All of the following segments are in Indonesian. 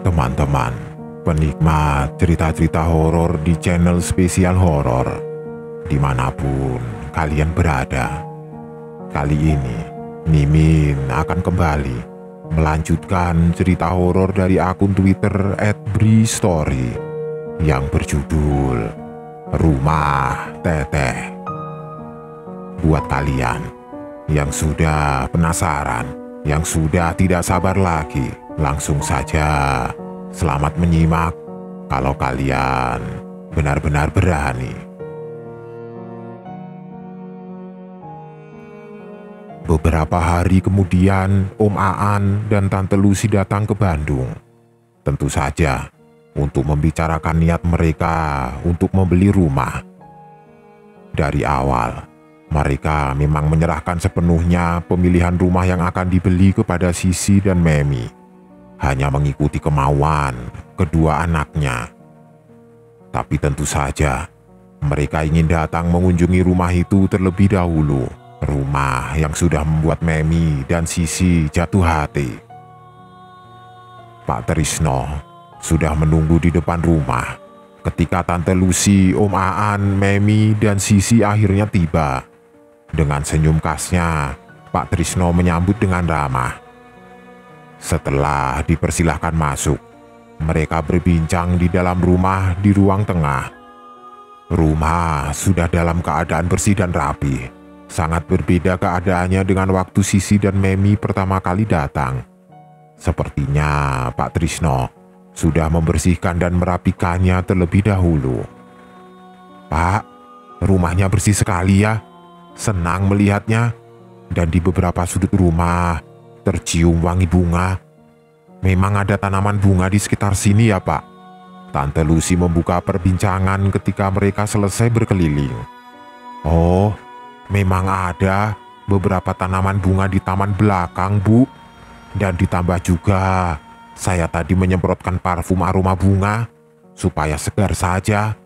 Teman-teman, penikmat cerita-cerita horor di channel spesial horor, dimanapun kalian berada. Kali ini, Mimin akan kembali melanjutkan cerita horor dari akun Twitter @bristory yang berjudul Rumah Teteh. Buat kalian yang sudah penasaran, yang sudah tidak sabar lagi, langsung saja selamat menyimak kalau kalian benar-benar berani. Beberapa hari kemudian, Om Aan dan Tante Lucy datang ke Bandung. Tentu saja untuk membicarakan niat mereka untuk membeli rumah. Dari awal, mereka memang menyerahkan sepenuhnya pemilihan rumah yang akan dibeli kepada Sisi dan Memi, hanya mengikuti kemauan kedua anaknya. Tapi tentu saja, mereka ingin datang mengunjungi rumah itu terlebih dahulu. Rumah yang sudah membuat Memi dan Sisi jatuh hati. Pak Trisno sudah menunggu di depan rumah ketika Tante Lucy, Om Aan, Memi, dan Sisi akhirnya tiba. Dengan senyum khasnya, Pak Trisno menyambut dengan ramah. Setelah dipersilahkan masuk, mereka berbincang di dalam rumah di ruang tengah. Rumah sudah dalam keadaan bersih dan rapi. Sangat berbeda keadaannya dengan waktu Sisi dan Memi pertama kali datang. Sepertinya Pak Trisno sudah membersihkan dan merapikannya terlebih dahulu. "Pak, rumahnya bersih sekali ya. Senang melihatnya. Dan di beberapa sudut rumah tercium wangi bunga. Memang ada tanaman bunga di sekitar sini ya, Pak?" Tante Lucy membuka perbincangan ketika mereka selesai berkeliling. "Oh, memang ada beberapa tanaman bunga di taman belakang, Bu. Dan ditambah juga, saya tadi menyemprotkan parfum aroma bunga supaya segar saja,"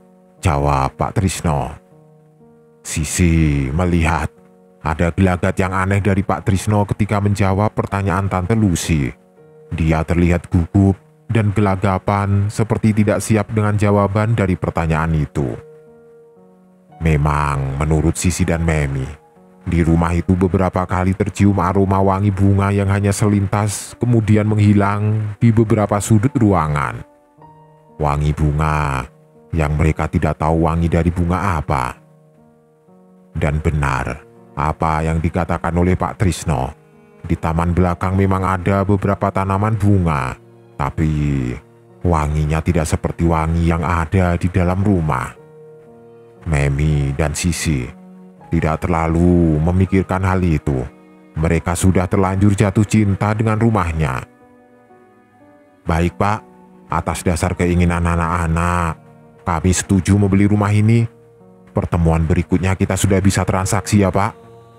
jawab Pak Trisno. Sisi melihat ada gelagat yang aneh dari Pak Trisno ketika menjawab pertanyaan Tante Lucy. Dia terlihat gugup dan gelagapan seperti tidak siap dengan jawaban dari pertanyaan itu. Memang menurut Sisi dan Memi, di rumah itu beberapa kali tercium aroma wangi bunga yang hanya selintas kemudian menghilang di beberapa sudut ruangan. Wangi bunga yang mereka tidak tahu wangi dari bunga apa. Dan benar apa yang dikatakan oleh Pak Trisno. Di taman belakang memang ada beberapa tanaman bunga, tapi wanginya tidak seperti wangi yang ada di dalam rumah. Memi dan Sisi tidak terlalu memikirkan hal itu. Mereka sudah terlanjur jatuh cinta dengan rumahnya. "Baik, Pak, atas dasar keinginan anak-anak, kami setuju membeli rumah ini. Pertemuan berikutnya kita sudah bisa transaksi ya, Pak.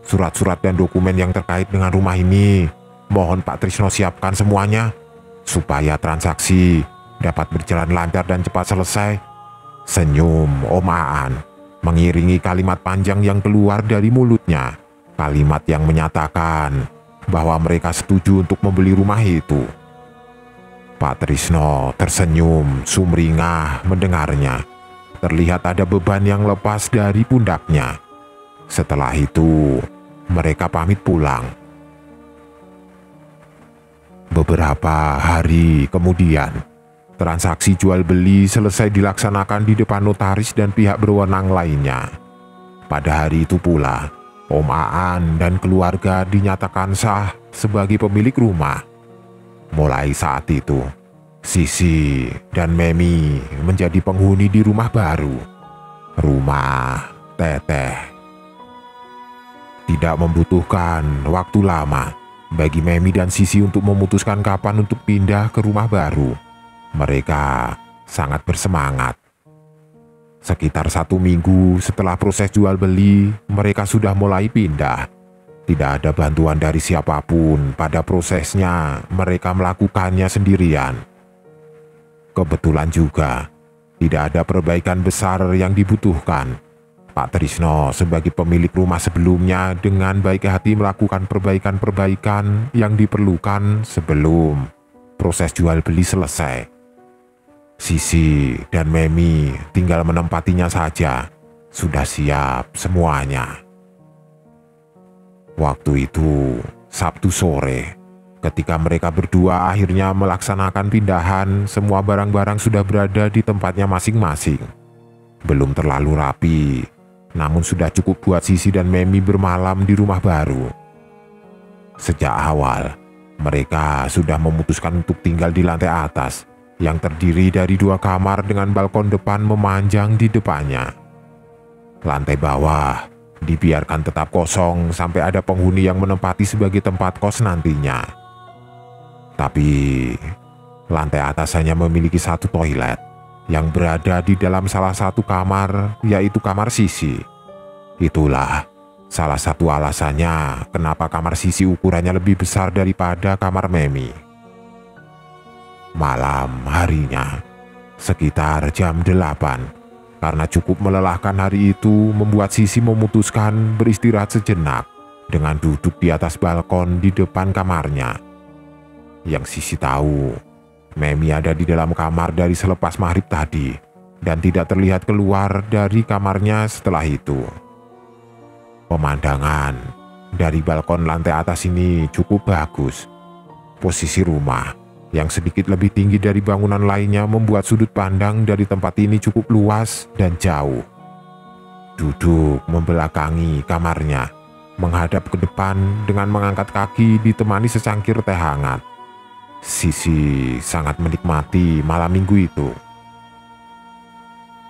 Surat-surat dan dokumen yang terkait dengan rumah ini mohon Pak Trisno siapkan semuanya supaya transaksi dapat berjalan lancar dan cepat selesai," senyum Om Aan mengiringi kalimat panjang yang keluar dari mulutnya. Kalimat yang menyatakan bahwa mereka setuju untuk membeli rumah itu. Pak Trisno tersenyum sumringah mendengarnya. Terlihat ada beban yang lepas dari pundaknya. Setelah itu, mereka pamit pulang. Beberapa hari kemudian, transaksi jual beli selesai dilaksanakan di depan notaris dan pihak berwenang lainnya. Pada hari itu pula, Om Aan dan keluarga dinyatakan sah sebagai pemilik rumah. Mulai saat itu, Sisi dan Memi menjadi penghuni di rumah baru, Rumah Teteh. Tidak membutuhkan waktu lama bagi Memi dan Sisi untuk memutuskan kapan untuk pindah ke rumah baru. Mereka sangat bersemangat. Sekitar 1 minggu setelah proses jual beli, mereka sudah mulai pindah. Tidak ada bantuan dari siapapun pada prosesnya, mereka melakukannya sendirian. Kebetulan juga, tidak ada perbaikan besar yang dibutuhkan. Pak Trisno sebagai pemilik rumah sebelumnya dengan baik hati melakukan perbaikan-perbaikan yang diperlukan sebelum proses jual beli selesai. Sisi dan Memi tinggal menempatinya saja. Sudah siap semuanya. Waktu itu Sabtu sore, ketika mereka berdua akhirnya melaksanakan pindahan, semua barang-barang sudah berada di tempatnya masing-masing. Belum terlalu rapi, namun sudah cukup buat Sisi dan Memi bermalam di rumah baru. Sejak awal, mereka sudah memutuskan untuk tinggal di lantai atas, yang terdiri dari 2 kamar dengan balkon depan memanjang di depannya. Lantai bawah dibiarkan tetap kosong sampai ada penghuni yang menempati sebagai tempat kos nantinya. Tapi lantai atas hanya memiliki 1 toilet yang berada di dalam salah satu kamar, yaitu kamar Sisi. Itulah salah satu alasannya kenapa kamar Sisi ukurannya lebih besar daripada kamar Memi. Malam harinya, sekitar jam 8, karena cukup melelahkan hari itu, membuat Sisi memutuskan beristirahat sejenak dengan duduk di atas balkon di depan kamarnya. Yang Sisi tahu, Memi ada di dalam kamar dari selepas maghrib tadi dan tidak terlihat keluar dari kamarnya setelah itu. Pemandangan dari balkon lantai atas ini cukup bagus. Posisi rumah yang sedikit lebih tinggi dari bangunan lainnya membuat sudut pandang dari tempat ini cukup luas dan jauh. Duduk membelakangi kamarnya, menghadap ke depan dengan mengangkat kaki ditemani secangkir teh hangat. Sisi sangat menikmati malam minggu itu.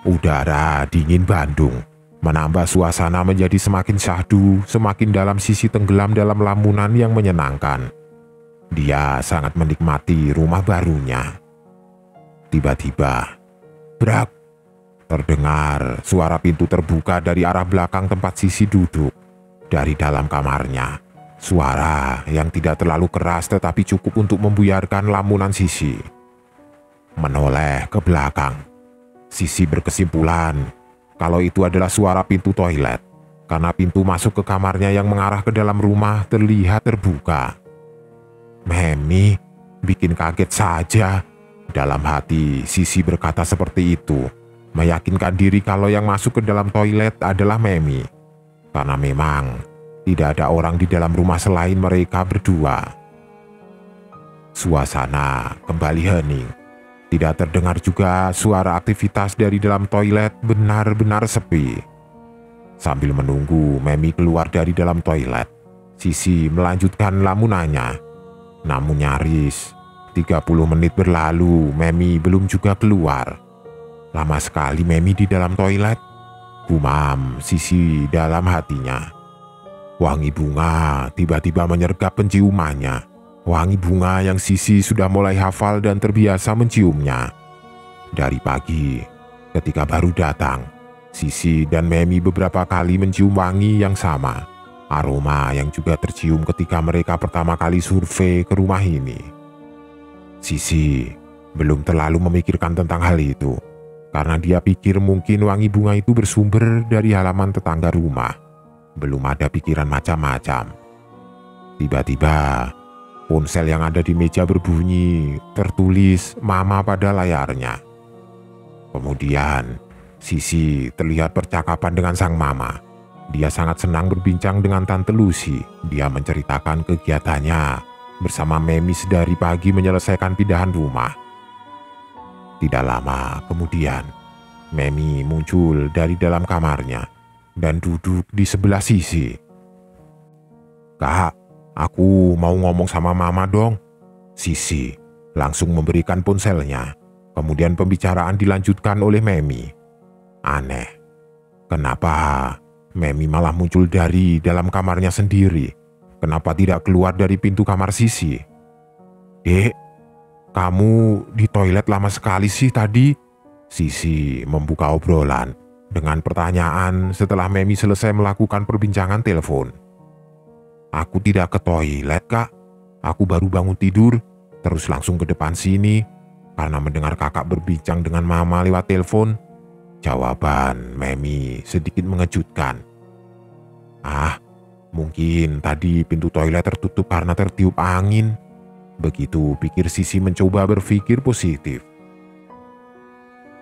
Udara dingin Bandung menambah suasana menjadi semakin syahdu, semakin dalam Sisi tenggelam dalam lamunan yang menyenangkan. Dia sangat menikmati rumah barunya. Tiba-tiba, brak, terdengar suara pintu terbuka dari arah belakang tempat Sisi duduk. Dari dalam kamarnya, suara yang tidak terlalu keras tetapi cukup untuk membuyarkan lamunan Sisi. Menoleh ke belakang, Sisi berkesimpulan kalau itu adalah suara pintu toilet, karena pintu masuk ke kamarnya yang mengarah ke dalam rumah terlihat terbuka. Memi bikin kaget saja. Dalam hati Sisi berkata seperti itu, meyakinkan diri kalau yang masuk ke dalam toilet adalah Memi, karena memang tidak ada orang di dalam rumah selain mereka berdua. Suasana kembali hening. Tidak terdengar juga suara aktivitas dari dalam toilet, benar-benar sepi. Sambil menunggu Memi keluar dari dalam toilet, Sisi melanjutkan lamunannya. Namun nyaris 30 menit berlalu, Memi belum juga keluar. Lama sekali Memi di dalam toilet, gumam Sisi dalam hatinya. Wangi bunga tiba-tiba menyergap penciumannya. Wangi bunga yang Sisi sudah mulai hafal dan terbiasa menciumnya. Dari pagi, ketika baru datang, Sisi dan Memi beberapa kali mencium wangi yang sama. Aroma yang juga tercium ketika mereka pertama kali survei ke rumah ini. Sisi belum terlalu memikirkan tentang hal itu, karena dia pikir mungkin wangi bunga itu bersumber dari halaman tetangga rumah. Belum ada pikiran macam-macam. Tiba-tiba, ponsel yang ada di meja berbunyi, tertulis Mama pada layarnya. Kemudian, Sisi terlihat percakapan dengan sang mama. Dia sangat senang berbincang dengan Tante Lucy. Dia menceritakan kegiatannya bersama Memi sedari pagi menyelesaikan pindahan rumah. Tidak lama kemudian, Memi muncul dari dalam kamarnya dan duduk di sebelah Sisi. "Kak, aku mau ngomong sama Mama dong." Sisi langsung memberikan ponselnya. Kemudian pembicaraan dilanjutkan oleh Memi. Aneh, kenapa Memi malah muncul dari dalam kamarnya sendiri? Kenapa tidak keluar dari pintu kamar Sisi? "Dek, kamu di toilet lama sekali sih tadi?" Sisi membuka obrolan dengan pertanyaan setelah Memi selesai melakukan perbincangan telepon. "Aku tidak ke toilet, Kak. Aku baru bangun tidur, terus langsung ke depan sini karena mendengar kakak berbincang dengan Mama lewat telepon." Jawaban Memi sedikit mengejutkan. "Ah, mungkin tadi pintu toilet tertutup karena tertiup angin." Begitu pikir Sisi mencoba berpikir positif.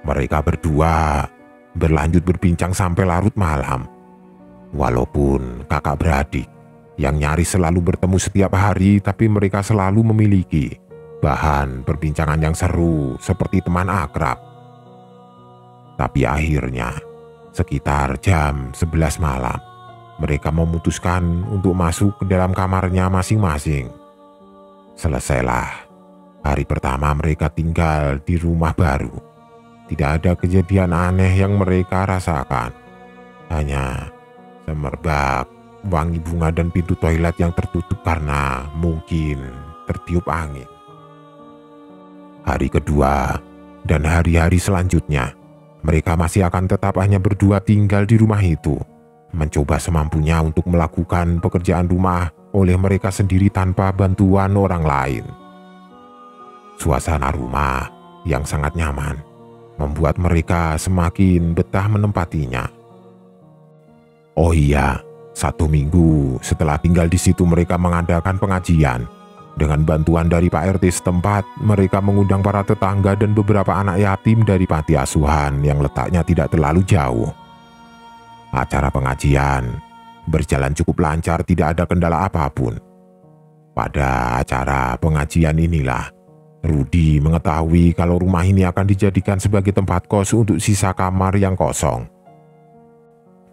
Mereka berdua berlanjut berbincang sampai larut malam. Walaupun kakak beradik yang nyaris selalu bertemu setiap hari, tapi mereka selalu memiliki bahan perbincangan yang seru seperti teman akrab. Tapi akhirnya sekitar jam 11 malam, mereka memutuskan untuk masuk ke dalam kamarnya masing-masing. Selesailah hari pertama mereka tinggal di rumah baru. Tidak ada kejadian aneh yang mereka rasakan. Hanya semerbak wangi bunga dan pintu toilet yang tertutup karena mungkin tertiup angin. Hari kedua dan hari-hari selanjutnya, mereka masih akan tetap hanya berdua tinggal di rumah itu, mencoba semampunya untuk melakukan pekerjaan rumah oleh mereka sendiri tanpa bantuan orang lain. Suasana rumah yang sangat nyaman membuat mereka semakin betah menempatinya. Oh iya, 1 minggu setelah tinggal di situ mereka mengadakan pengajian. Dengan bantuan dari Pak RT setempat, mereka mengundang para tetangga dan beberapa anak yatim dari panti asuhan yang letaknya tidak terlalu jauh. Acara pengajian berjalan cukup lancar, tidak ada kendala apapun. Pada acara pengajian inilah Rudi mengetahui kalau rumah ini akan dijadikan sebagai tempat kos untuk sisa kamar yang kosong.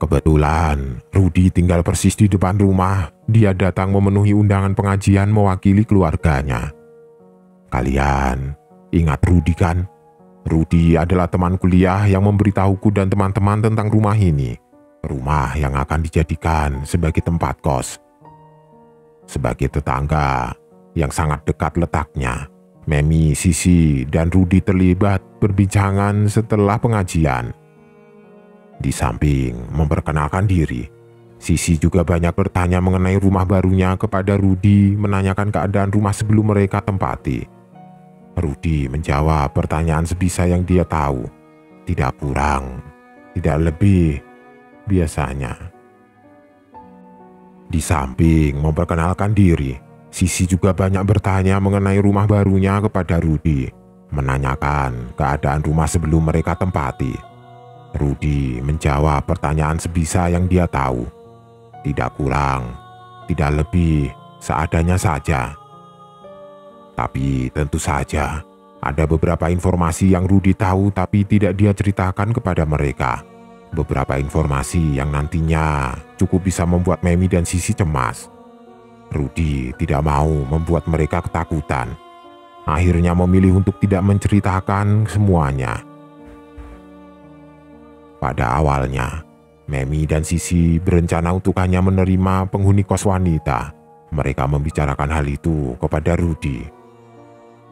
Kebetulan Rudi tinggal persis di depan rumah. Dia datang memenuhi undangan pengajian mewakili keluarganya. Kalian ingat Rudi kan? Rudi adalah teman kuliah yang memberitahuku dan teman-teman tentang rumah ini. Rumah yang akan dijadikan sebagai tempat kos. Sebagai tetangga yang sangat dekat letaknya, Memi, Sisi, dan Rudi terlibat perbincangan setelah pengajian. Di samping memperkenalkan diri, Sisi juga banyak bertanya mengenai rumah barunya kepada Rudi, menanyakan keadaan rumah sebelum mereka tempati. Rudi menjawab pertanyaan sebisa yang dia tahu, tidak kurang, tidak lebih biasanya. Di samping memperkenalkan diri, Sisi juga banyak bertanya mengenai rumah barunya kepada Rudi, menanyakan keadaan rumah sebelum mereka tempati. Rudi menjawab pertanyaan sebisa yang dia tahu, tidak kurang, tidak lebih, seadanya saja. Tapi tentu saja ada beberapa informasi yang Rudi tahu tapi tidak dia ceritakan kepada mereka. Beberapa informasi yang nantinya cukup bisa membuat Memi dan Sisi cemas. Rudi tidak mau membuat mereka ketakutan. Akhirnya memilih untuk tidak menceritakan semuanya. Pada awalnya, Memi dan Sisi berencana untuk hanya menerima penghuni kos wanita. Mereka membicarakan hal itu kepada Rudi.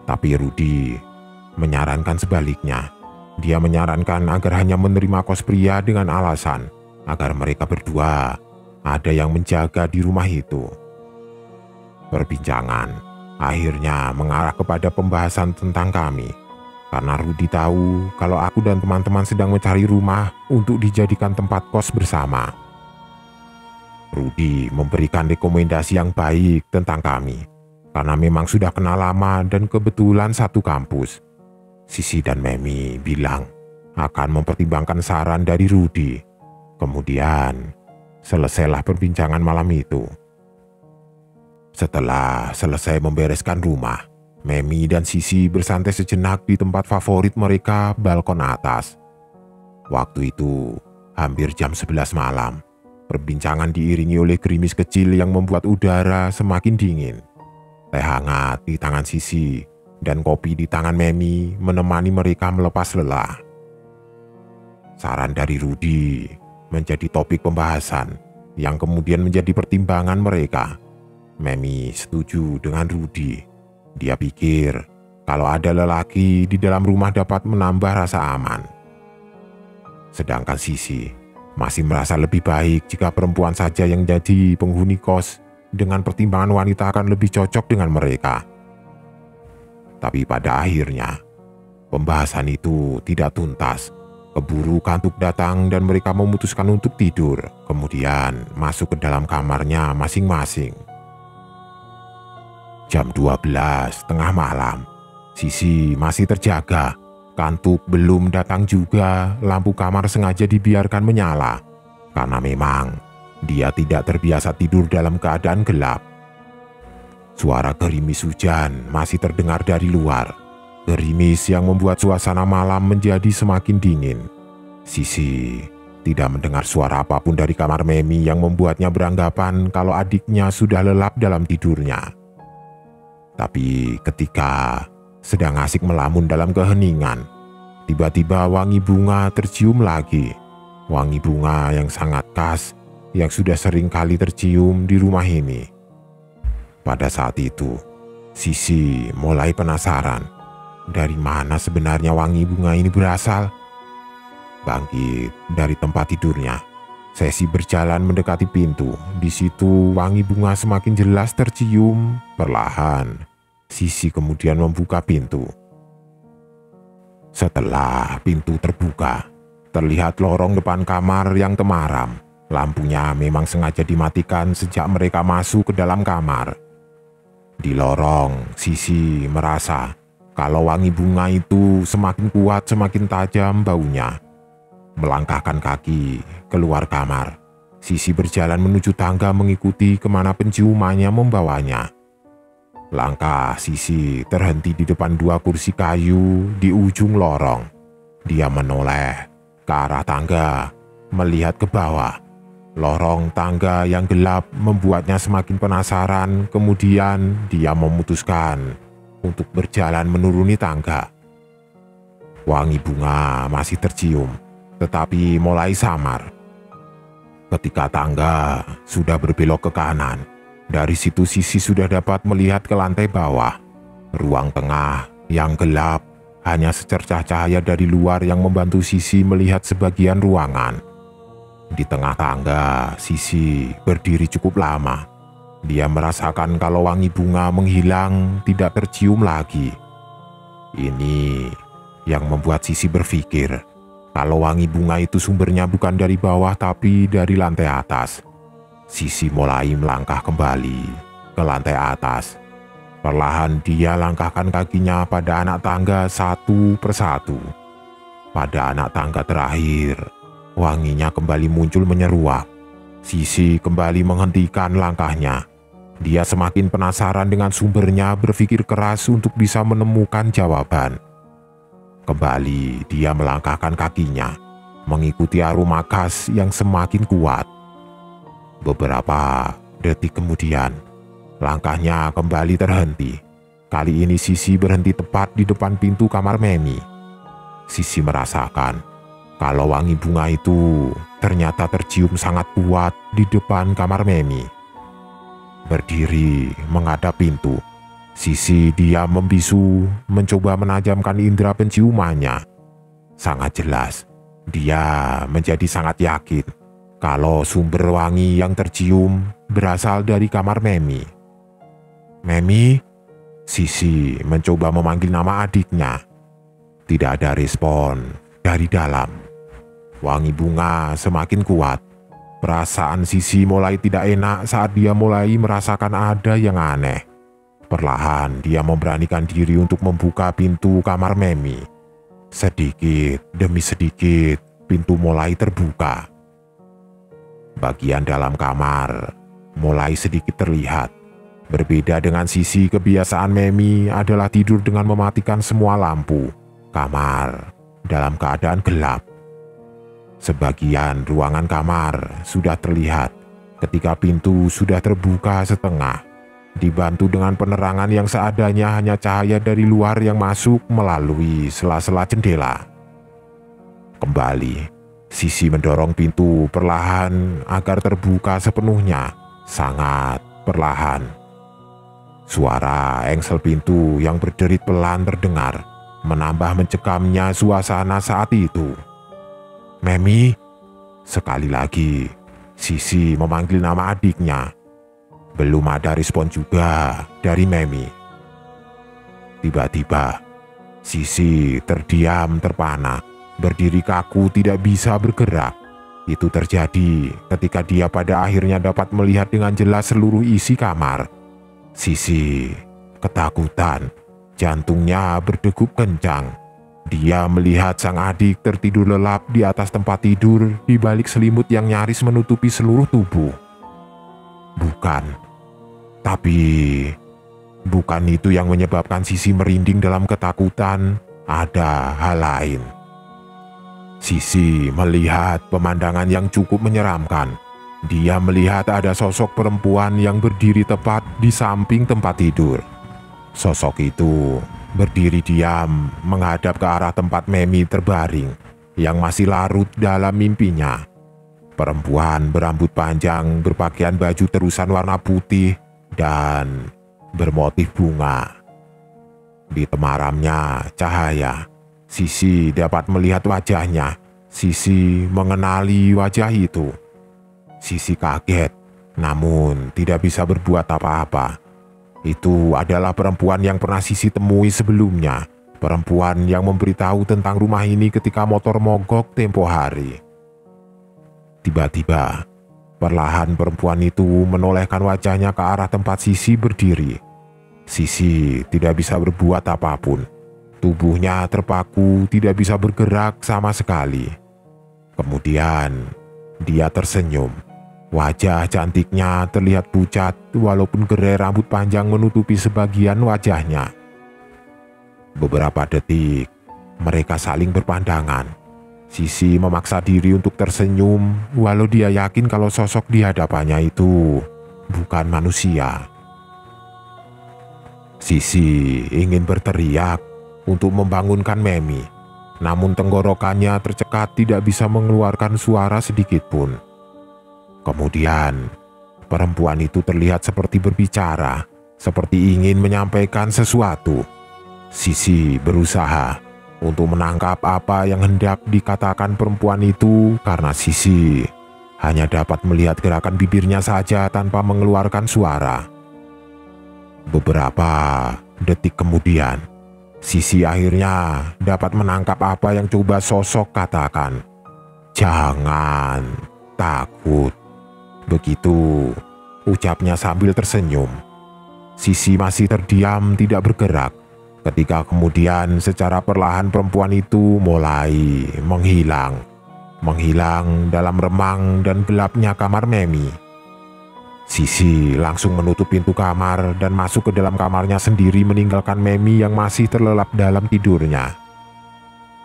Tapi Rudi menyarankan sebaliknya. Dia menyarankan agar hanya menerima kos pria dengan alasan agar mereka berdua ada yang menjaga di rumah itu. Perbincangan akhirnya mengarah kepada pembahasan tentang kami. Karena Rudi tahu kalau aku dan teman-teman sedang mencari rumah untuk dijadikan tempat kos bersama. Rudi memberikan rekomendasi yang baik tentang kami. Karena memang sudah kenal lama dan kebetulan satu kampus. Sisi dan Memi bilang akan mempertimbangkan saran dari Rudi. Kemudian selesailah perbincangan malam itu. Setelah selesai membereskan rumah, Memi dan Sisi bersantai sejenak di tempat favorit mereka, balkon atas. Waktu itu hampir jam 11 malam. Perbincangan diiringi oleh gerimis kecil yang membuat udara semakin dingin. Teh hangat di tangan Sisi dan kopi di tangan Memi menemani mereka melepas lelah. Saran dari Rudi menjadi topik pembahasan yang kemudian menjadi pertimbangan mereka. Memi setuju dengan Rudi. Dia pikir kalau ada lelaki di dalam rumah dapat menambah rasa aman. Sedangkan Sisi masih merasa lebih baik jika perempuan saja yang jadi penghuni kos, dengan pertimbangan wanita akan lebih cocok dengan mereka. Tapi pada akhirnya pembahasan itu tidak tuntas. Keburu kantuk datang dan mereka memutuskan untuk tidur, kemudian masuk ke dalam kamarnya masing-masing. Jam 12 tengah malam. Sisi masih terjaga. Kantuk belum datang juga. Lampu kamar sengaja dibiarkan menyala karena memang dia tidak terbiasa tidur dalam keadaan gelap. Suara gerimis hujan masih terdengar dari luar. Gerimis yang membuat suasana malam menjadi semakin dingin. Sisi tidak mendengar suara apapun dari kamar Memi yang membuatnya beranggapan kalau adiknya sudah lelap dalam tidurnya. Tapi ketika sedang asik melamun dalam keheningan, tiba-tiba wangi bunga tercium lagi. Wangi bunga yang sangat khas yang sudah sering kali tercium di rumah ini. Pada saat itu, Sisi mulai penasaran dari mana sebenarnya wangi bunga ini berasal. Bangkit dari tempat tidurnya, Sisi berjalan mendekati pintu. Di situ wangi bunga semakin jelas tercium. Perlahan, Sisi kemudian membuka pintu. Setelah pintu terbuka, terlihat lorong depan kamar yang temaram. Lampunya memang sengaja dimatikan sejak mereka masuk ke dalam kamar. Di lorong, Sisi merasa kalau wangi bunga itu semakin kuat, semakin tajam baunya. Melangkahkan kaki keluar kamar, Sisi berjalan menuju tangga mengikuti kemana penciumannya membawanya. Langkah Sisi terhenti di depan dua kursi kayu di ujung lorong. Dia menoleh ke arah tangga, melihat ke bawah. Lorong tangga yang gelap membuatnya semakin penasaran. Kemudian dia memutuskan untuk berjalan menuruni tangga. Wangi bunga masih tercium, tetapi mulai samar. Ketika tangga sudah berbelok ke kanan, dari situ Sisi sudah dapat melihat ke lantai bawah. Ruang tengah yang gelap, hanya secercah cahaya dari luar yang membantu Sisi melihat sebagian ruangan. Di tengah tangga, Sisi berdiri cukup lama. Dia merasakan kalau wangi bunga menghilang, tidak tercium lagi. Ini yang membuat Sisi berpikir kalau wangi bunga itu sumbernya bukan dari bawah tapi dari lantai atas. Sisi mulai melangkah kembali ke lantai atas. Perlahan dia langkahkan kakinya pada anak tangga satu persatu. Pada anak tangga terakhir, wanginya kembali muncul menyeruak. Sisi kembali menghentikan langkahnya. Dia semakin penasaran dengan sumbernya, berpikir keras untuk bisa menemukan jawaban. Kembali dia melangkahkan kakinya, mengikuti aroma khas yang semakin kuat. Beberapa detik kemudian, langkahnya kembali terhenti. Kali ini Sisi berhenti tepat di depan pintu kamar Memi. Sisi merasakan kalau wangi bunga itu ternyata tercium sangat kuat di depan kamar Memi. Berdiri menghadap pintu, Sisi diam membisu, mencoba menajamkan indera penciumannya. Sangat jelas, dia menjadi sangat yakin kalau sumber wangi yang tercium berasal dari kamar Memi. Memi, Sisi mencoba memanggil nama adiknya. Tidak ada respon dari dalam. Wangi bunga semakin kuat. Perasaan Sisi mulai tidak enak saat dia mulai merasakan ada yang aneh. Perlahan dia memberanikan diri untuk membuka pintu kamar Memi. Sedikit demi sedikit pintu mulai terbuka. Bagian dalam kamar mulai sedikit terlihat. Berbeda dengan Sisi, kebiasaan Memi adalah tidur dengan mematikan semua lampu. Kamar dalam keadaan gelap. Sebagian ruangan kamar sudah terlihat ketika pintu sudah terbuka setengah. Dibantu dengan penerangan yang seadanya, hanya cahaya dari luar yang masuk melalui sela-sela jendela. Kembali, Sisi mendorong pintu perlahan agar terbuka sepenuhnya, sangat perlahan. Suara engsel pintu yang berderit pelan terdengar, menambah mencekamnya suasana saat itu. Memi, sekali lagi, Sisi memanggil nama adiknya. Belum ada respon juga dari Memi. Tiba-tiba, Sisi terdiam terpana, berdiri kaku tidak bisa bergerak. Itu terjadi ketika dia pada akhirnya dapat melihat dengan jelas seluruh isi kamar. Sisi Ketakutan, jantungnya berdegup kencang. Dia melihat sang adik tertidur lelap di atas tempat tidur di balik selimut yang nyaris menutupi seluruh tubuh. Bukan itu yang menyebabkan Sisi merinding dalam ketakutan. Ada hal lain. Sisi melihat pemandangan yang cukup menyeramkan. Dia melihat ada sosok perempuan yang berdiri tepat di samping tempat tidur. Sosok itu berdiri diam menghadap ke arah tempat Memi terbaring yang masih larut dalam mimpinya. Perempuan berambut panjang, berpakaian baju terusan warna putih dan bermotif bunga. Di temaramnya cahaya, Sisi dapat melihat wajahnya. Sisi mengenali wajah itu. Sisi kaget, namun tidak bisa berbuat apa-apa. Itu adalah perempuan yang pernah Sisi temui sebelumnya. Perempuan yang memberitahu tentang rumah ini ketika motor mogok tempo hari. Tiba-tiba, perlahan perempuan itu menolehkan wajahnya ke arah tempat Sisi berdiri. Sisi tidak bisa berbuat apapun. Tubuhnya terpaku, tidak bisa bergerak sama sekali. Kemudian, dia tersenyum. Wajah cantiknya terlihat pucat walaupun gerai rambut panjang menutupi sebagian wajahnya. Beberapa detik, mereka saling berpandangan. Sisi memaksa diri untuk tersenyum walau dia yakin kalau sosok di hadapannya itu bukan manusia. Sisi ingin berteriak untuk membangunkan Memi, namun tenggorokannya tercekat tidak bisa mengeluarkan suara sedikit pun. Kemudian, perempuan itu terlihat seperti berbicara, seperti ingin menyampaikan sesuatu. Sisi berusaha untuk menangkap apa yang hendak dikatakan perempuan itu karena Sisi hanya dapat melihat gerakan bibirnya saja tanpa mengeluarkan suara. Beberapa detik kemudian, Sisi akhirnya dapat menangkap apa yang coba sosok katakan. "Jangan takut." Begitu ucapnya sambil tersenyum. Sisi masih terdiam tidak bergerak ketika kemudian secara perlahan perempuan itu mulai menghilang dalam remang dan gelapnya kamar Memi. Sisi langsung menutup pintu kamar dan masuk ke dalam kamarnya sendiri meninggalkan Memi yang masih terlelap dalam tidurnya.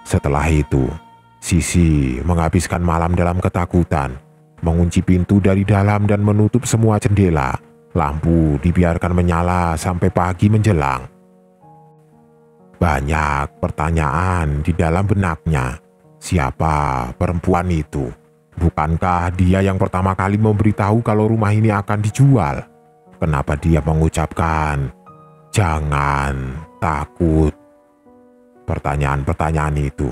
Setelah itu, Sisi menghabiskan malam dalam ketakutan. Mengunci pintu dari dalam dan menutup semua jendela. Lampu dibiarkan menyala sampai pagi menjelang. Banyak pertanyaan di dalam benaknya. Siapa perempuan itu? Bukankah dia yang pertama kali memberitahu kalau rumah ini akan dijual? Kenapa dia mengucapkan, "Jangan takut"? Pertanyaan-pertanyaan itu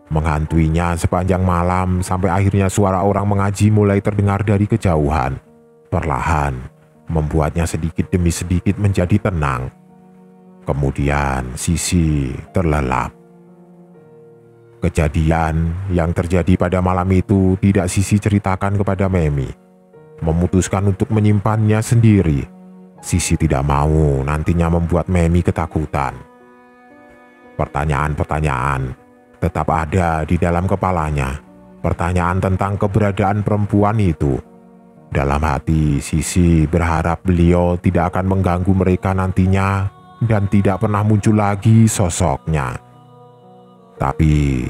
menghantuinya sepanjang malam sampai akhirnya suara orang mengaji mulai terdengar dari kejauhan. Perlahan membuatnya sedikit demi sedikit menjadi tenang. Kemudian Sisi terlelap. Kejadian yang terjadi pada malam itu tidak Sisi ceritakan kepada Memi. Memutuskan untuk menyimpannya sendiri. Sisi tidak mau nantinya membuat Memi ketakutan. Pertanyaan-pertanyaan tetap ada di dalam kepalanya. Pertanyaan tentang keberadaan perempuan itu. Dalam hati Sisi berharap beliau tidak akan mengganggu mereka nantinya dan tidak pernah muncul lagi sosoknya. Tapi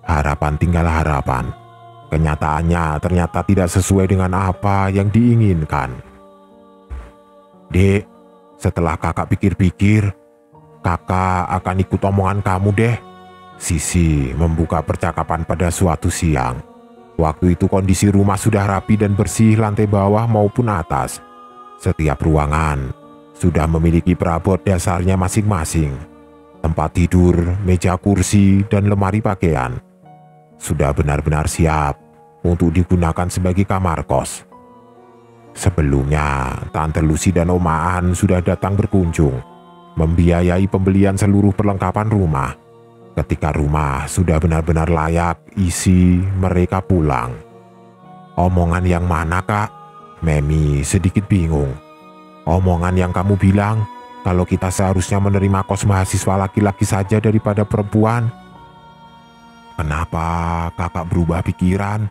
harapan tinggal harapan. Kenyataannya ternyata tidak sesuai dengan apa yang diinginkan. "Dek, setelah kakak pikir-pikir, kakak akan ikut omongan kamu deh." Sisi membuka percakapan pada suatu siang. Waktu itu kondisi rumah sudah rapi dan bersih lantai bawah maupun atas. Setiap ruangan sudah memiliki perabot dasarnya masing-masing. Tempat tidur, meja kursi, dan lemari pakaian sudah benar-benar siap untuk digunakan sebagai kamar kos. Sebelumnya, Tante Lucy dan Om Aan sudah datang berkunjung, membiayai pembelian seluruh perlengkapan rumah. Ketika rumah sudah benar-benar layak isi, mereka pulang. "Omongan yang mana, Kak?" Memi sedikit bingung. "Omongan yang kamu bilang kalau kita seharusnya menerima kos mahasiswa laki-laki saja daripada perempuan. Kenapa kakak berubah pikiran?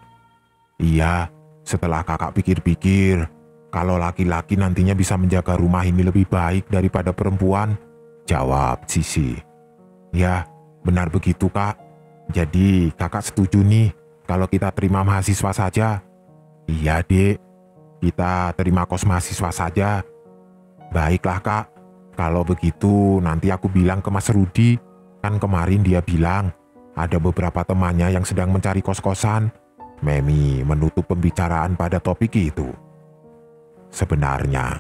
Iya, setelah kakak pikir-pikir, kalau laki-laki nantinya bisa menjaga rumah ini lebih baik daripada perempuan, jawab Sisi. Ya, benar begitu kak. Jadi kakak setuju nih kalau kita terima mahasiswa saja. Iya dek, kita terima kos mahasiswa saja. Baiklah kak, kalau begitu nanti aku bilang ke Mas Rudi. Kan kemarin dia bilang ada beberapa temannya yang sedang mencari kos-kosan. Memi menutup pembicaraan pada topik itu. Sebenarnya,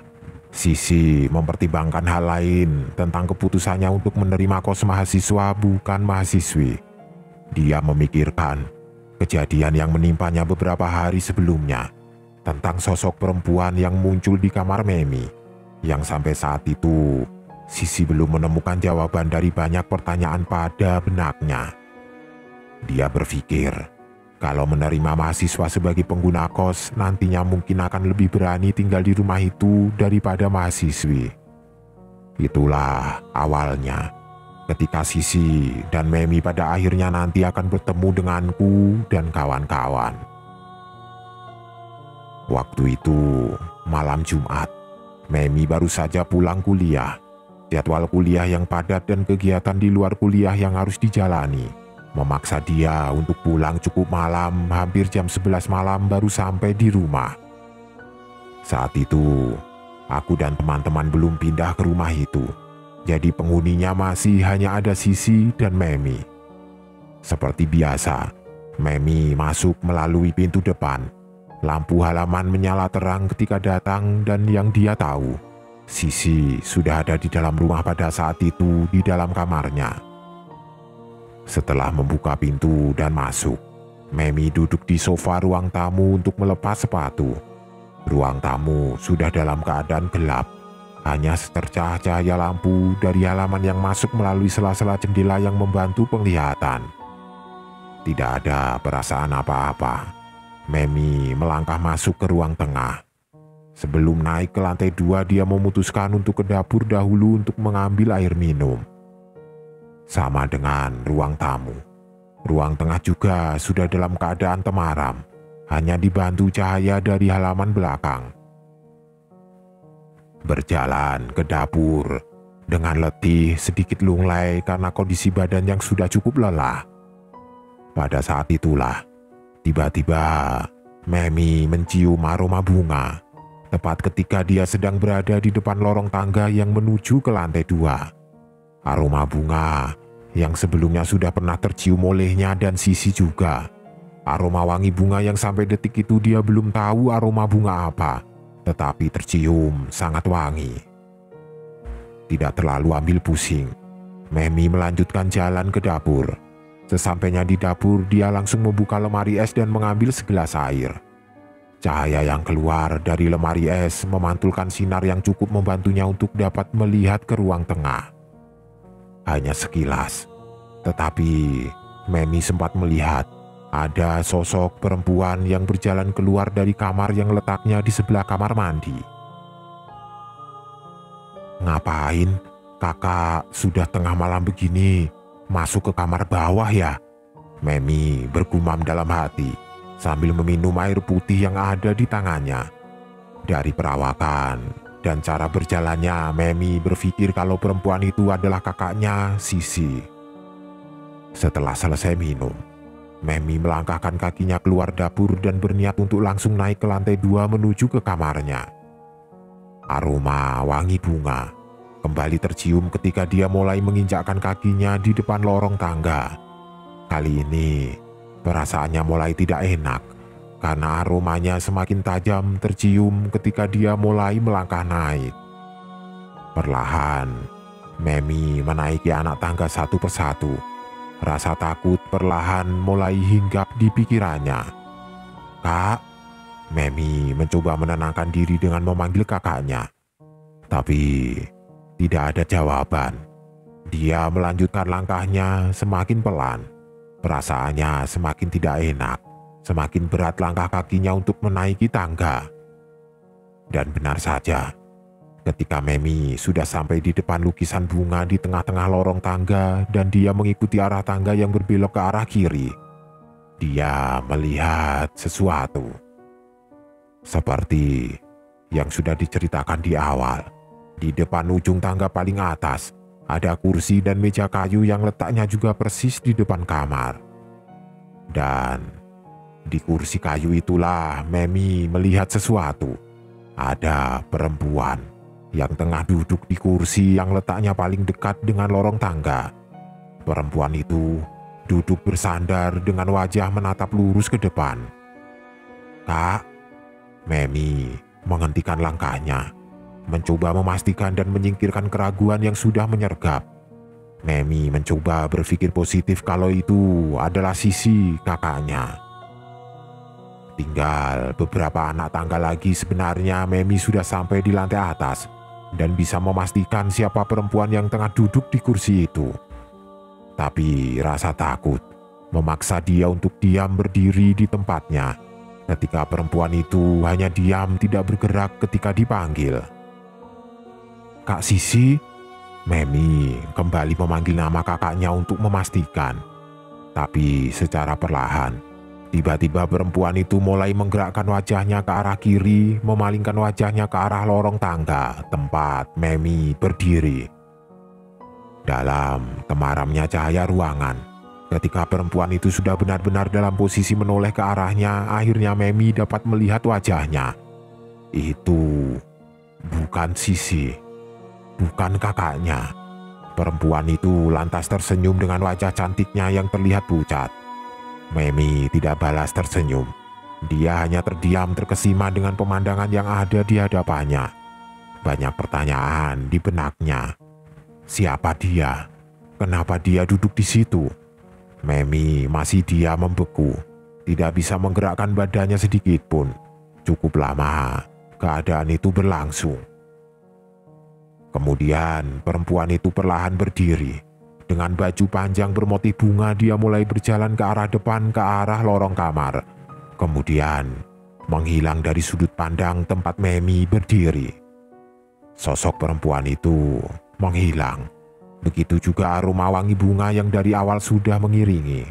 Sisi mempertimbangkan hal lain tentang keputusannya untuk menerima kos mahasiswa bukan mahasiswi. Dia memikirkan kejadian yang menimpanya beberapa hari sebelumnya tentang sosok perempuan yang muncul di kamar Memi, yang sampai saat itu Sisi belum menemukan jawaban dari banyak pertanyaan pada benaknya. Dia berpikir, kalau menerima mahasiswa sebagai pengguna kos, nantinya mungkin akan lebih berani tinggal di rumah itu daripada mahasiswi. Itulah awalnya, ketika Sisi dan Memi pada akhirnya nanti akan bertemu denganku dan kawan-kawan. Waktu itu, malam Jumat, Memi baru saja pulang kuliah. Jadwal kuliah yang padat dan kegiatan di luar kuliah yang harus dijalani memaksa dia untuk pulang cukup malam, hampir jam 11 malam baru sampai di rumah. Saat itu, aku dan teman-teman belum pindah ke rumah itu. Jadi penghuninya masih hanya ada Sisi dan Memi. Seperti biasa, Memi masuk melalui pintu depan. Lampu halaman menyala terang ketika datang dan yang dia tahu, Sisi sudah ada di dalam rumah pada saat itu di dalam kamarnya. Setelah membuka pintu dan masuk, Memi duduk di sofa ruang tamu untuk melepas sepatu. Ruang tamu sudah dalam keadaan gelap. Hanya secercah cahaya lampu dari halaman yang masuk melalui sela-sela jendela yang membantu penglihatan. Tidak ada perasaan apa-apa. Memi melangkah masuk ke ruang tengah. Sebelum naik ke lantai 2, dia memutuskan untuk ke dapur dahulu untuk mengambil air minum. Sama dengan ruang tamu, ruang tengah juga sudah dalam keadaan temaram, hanya dibantu cahaya dari halaman belakang. Berjalan ke dapur dengan letih, sedikit lunglai karena kondisi badan yang sudah cukup lelah. Pada saat itulah, tiba-tiba Memi mencium aroma bunga, tepat ketika dia sedang berada di depan lorong tangga yang menuju ke lantai 2. Aroma bunga yang sebelumnya sudah pernah tercium olehnya dan Sisi juga. Aroma wangi bunga yang sampai detik itu dia belum tahu aroma bunga apa, tetapi tercium sangat wangi. Tidak terlalu ambil pusing, Memi melanjutkan jalan ke dapur. Sesampainya di dapur, dia langsung membuka lemari es dan mengambil segelas air. Cahaya yang keluar dari lemari es memantulkan sinar yang cukup membantunya untuk dapat melihat ke ruang tengah. Hanya sekilas, tetapi Memi sempat melihat ada sosok perempuan yang berjalan keluar dari kamar yang letaknya di sebelah kamar mandi. Ngapain kakak sudah tengah malam begini masuk ke kamar bawah ya? Memi bergumam dalam hati sambil meminum air putih yang ada di tangannya. Dari perawakan dan cara berjalannya, Memi berpikir kalau perempuan itu adalah kakaknya, Sisi. Setelah selesai minum, Memi melangkahkan kakinya keluar dapur dan berniat untuk langsung naik ke lantai 2 menuju ke kamarnya. Aroma wangi bunga kembali tercium ketika dia mulai menginjakkan kakinya di depan lorong tangga. Kali ini, perasaannya mulai tidak enak, karena aromanya semakin tajam tercium ketika dia mulai melangkah naik. Perlahan, Memi menaiki anak tangga satu persatu. Rasa takut perlahan mulai hinggap di pikirannya. "Kak," Memi mencoba menenangkan diri dengan memanggil kakaknya. Tapi tidak ada jawaban. Dia melanjutkan langkahnya semakin pelan. Perasaannya semakin tidak enak. Semakin berat langkah kakinya untuk menaiki tangga. Dan benar saja, Ketika Memi sudah sampai di depan lukisan bunga di tengah-tengah lorong tangga dan dia mengikuti arah tangga yang berbelok ke arah kiri, dia melihat sesuatu. Seperti yang sudah diceritakan di awal, di depan ujung tangga paling atas ada kursi dan meja kayu yang letaknya juga persis di depan kamar. Dan di kursi kayu itulah Memi melihat sesuatu. Ada perempuan yang tengah duduk di kursi yang letaknya paling dekat dengan lorong tangga. Perempuan itu duduk bersandar dengan wajah menatap lurus ke depan. "Kak," Memi menghentikan langkahnya, mencoba memastikan dan menyingkirkan keraguan yang sudah menyergap. Memi mencoba berpikir positif kalau itu adalah Sisi, kakaknya. Tinggal beberapa anak tangga lagi sebenarnya Memi sudah sampai di lantai atas dan bisa memastikan siapa perempuan yang tengah duduk di kursi itu. Tapi rasa takut memaksa dia untuk diam berdiri di tempatnya ketika perempuan itu hanya diam tidak bergerak ketika dipanggil. "Kak Sisi?" Memi kembali memanggil nama kakaknya untuk memastikan. Tapi secara perlahan, tiba-tiba perempuan itu mulai menggerakkan wajahnya ke arah kiri, memalingkan wajahnya ke arah lorong tangga tempat Memi berdiri. Dalam temaramnya cahaya ruangan, ketika perempuan itu sudah benar-benar dalam posisi menoleh ke arahnya, akhirnya Memi dapat melihat wajahnya. Itu bukan Sisi, bukan kakaknya. Perempuan itu lantas tersenyum dengan wajah cantiknya yang terlihat pucat. Memi tidak balas tersenyum. Dia hanya terdiam terkesima dengan pemandangan yang ada di hadapannya. Banyak pertanyaan di benaknya. Siapa dia? Kenapa dia duduk di situ? Memi masih diam membeku. Tidak bisa menggerakkan badannya sedikit pun. Cukup lama keadaan itu berlangsung. Kemudian perempuan itu perlahan berdiri. Dengan baju panjang bermotif bunga dia mulai berjalan ke arah depan, ke arah lorong kamar. Kemudian menghilang dari sudut pandang tempat Memi berdiri. Sosok perempuan itu menghilang. Begitu juga aroma wangi bunga yang dari awal sudah mengiringi.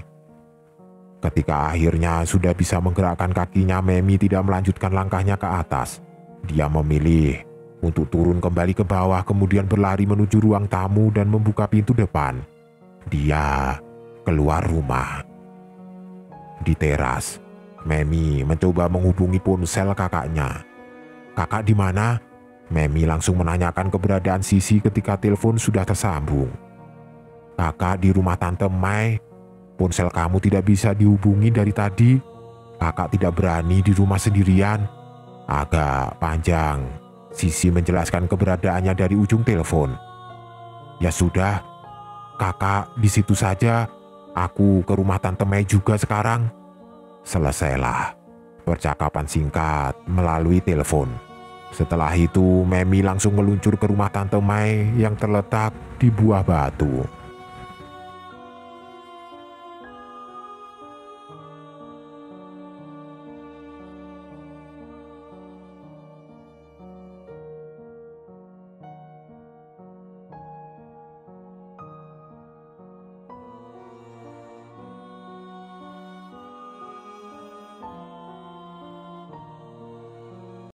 Ketika akhirnya sudah bisa menggerakkan kakinya, Memi tidak melanjutkan langkahnya ke atas. Dia memilih untuk turun kembali ke bawah, kemudian berlari menuju ruang tamu dan membuka pintu depan. Dia keluar rumah. Di teras, Memi mencoba menghubungi ponsel kakaknya. "Kakak di mana?" Memi langsung menanyakan keberadaan Sisi ketika telepon sudah tersambung. "Kakak di rumah Tante Mai. Ponsel kamu tidak bisa dihubungi dari tadi. Kakak tidak berani di rumah sendirian." Agak panjang Sisi menjelaskan keberadaannya dari ujung telepon. "Ya sudah, kakak di situ saja. Aku ke rumah Tante Mei juga sekarang." Selesailah percakapan singkat melalui telepon. Setelah itu Memi langsung meluncur ke rumah Tante Mai yang terletak di Buah Batu.